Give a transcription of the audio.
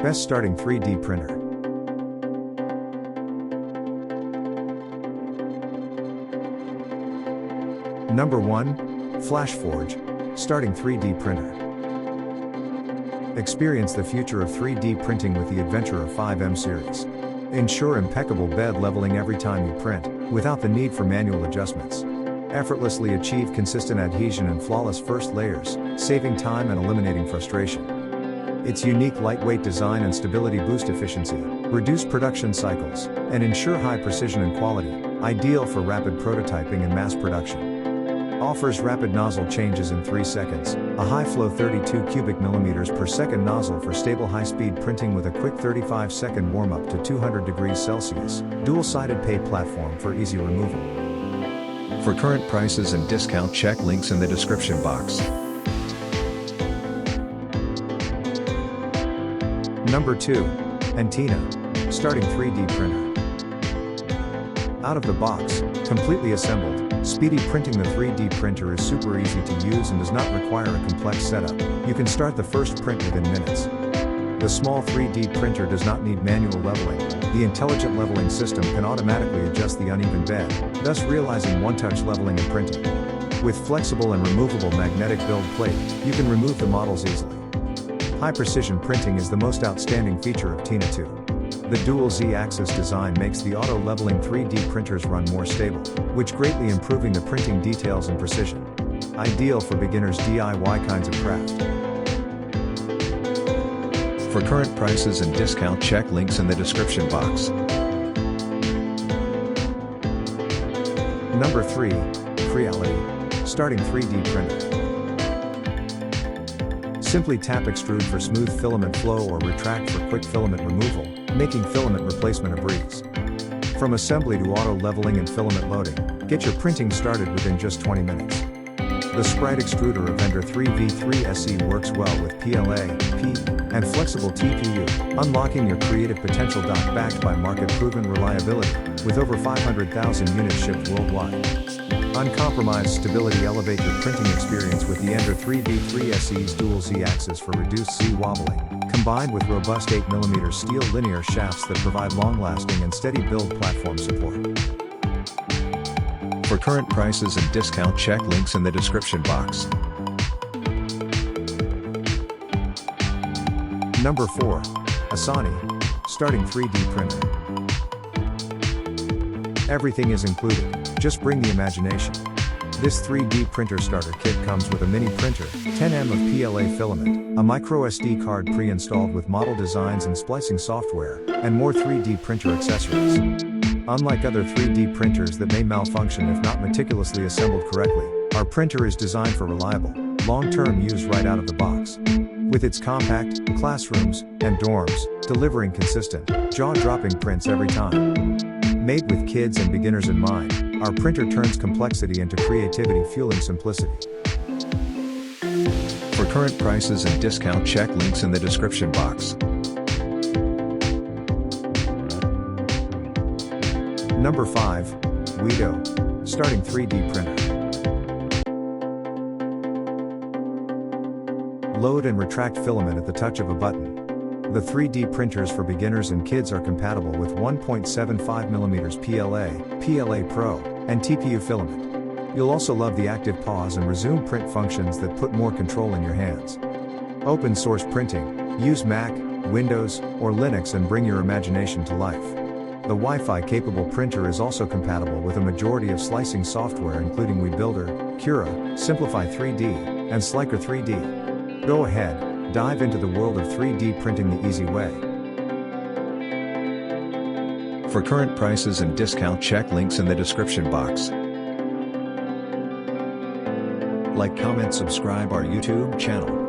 Best starting 3D printer. Number 1. FlashForge, starting 3D printer. Experience the future of 3D printing with the Adventurer 5M series. Ensure impeccable bed leveling every time you print, without the need for manual adjustments. Effortlessly achieve consistent adhesion and flawless first layers, saving time and eliminating frustration. Its unique lightweight design and stability boost efficiency, reduce production cycles, and ensure high precision and quality, ideal for rapid prototyping and mass production. Offers rapid nozzle changes in 3 seconds, a high-flow 32 cubic millimeters per second nozzle for stable high-speed printing with a quick 35-second warm-up to 200 degrees Celsius, dual-sided PEI platform for easy removal. For current prices and discount, check links in the description box. Number 2. Antina, starting 3D printer. Out of the box, completely assembled, speedy printing. The 3D printer is super easy to use and does not require a complex setup. You can start the first print within minutes. The small 3D printer does not need manual leveling. The intelligent leveling system can automatically adjust the uneven bed, thus realizing one-touch leveling and printing. With flexible and removable magnetic build plate, you can remove the models easily. High precision printing is the most outstanding feature of Tina 2. The dual Z-axis design makes the auto-leveling 3D printers run more stable, which greatly improving the printing details and precision. Ideal for beginners DIY kinds of craft. For current prices and discount, check links in the description box. Number 3. Creality, starting 3D printer. Simply tap extrude for smooth filament flow or retract for quick filament removal, making filament replacement a breeze. From assembly to auto leveling and filament loading, get your printing started within just 20 minutes. The Sprite Extruder Avenger 3v3 SE works well with PLA, PE, and flexible TPU, unlocking your creative potential. Backed by market-proven reliability, with over 500,000 units shipped worldwide. Uncompromised stability. Elevate your printing experience with the Ender 3v3 SE's dual Z-axis for reduced Z wobbling, combined with robust 8mm steel linear shafts that provide long-lasting and steady build platform support. For current prices and discount, check links in the description box. Number 4. Asani, starting 3D printer. Everything is included, just bring the imagination. This 3D printer starter kit comes with a mini printer, 10mm of PLA filament, a microSD card pre-installed with model designs and splicing software, and more 3D printer accessories. Unlike other 3D printers that may malfunction if not meticulously assembled correctly, our printer is designed for reliable, long-term use right out of the box. With its compact, classrooms, and dorms, delivering consistent, jaw-dropping prints every time. Made with kids and beginners in mind, our printer turns complexity into creativity, fueling simplicity. For current prices and discount, check links in the description box. Number 5. Guido, starting 3D printer. Load and retract filament at the touch of a button. The 3D printers for beginners and kids are compatible with 1.75mm PLA, PLA Pro, and TPU filament. You'll also love the active pause and resume print functions that put more control in your hands. Open source printing, use Mac, Windows, or Linux and bring your imagination to life. The Wi-Fi capable printer is also compatible with a majority of slicing software including WeBuilder, Cura, Simplify 3D, and Slicer 3D. Go ahead, dive into the world of 3D printing the easy way. For current prices and discount, check links in the description box. Like, comment, subscribe our YouTube channel.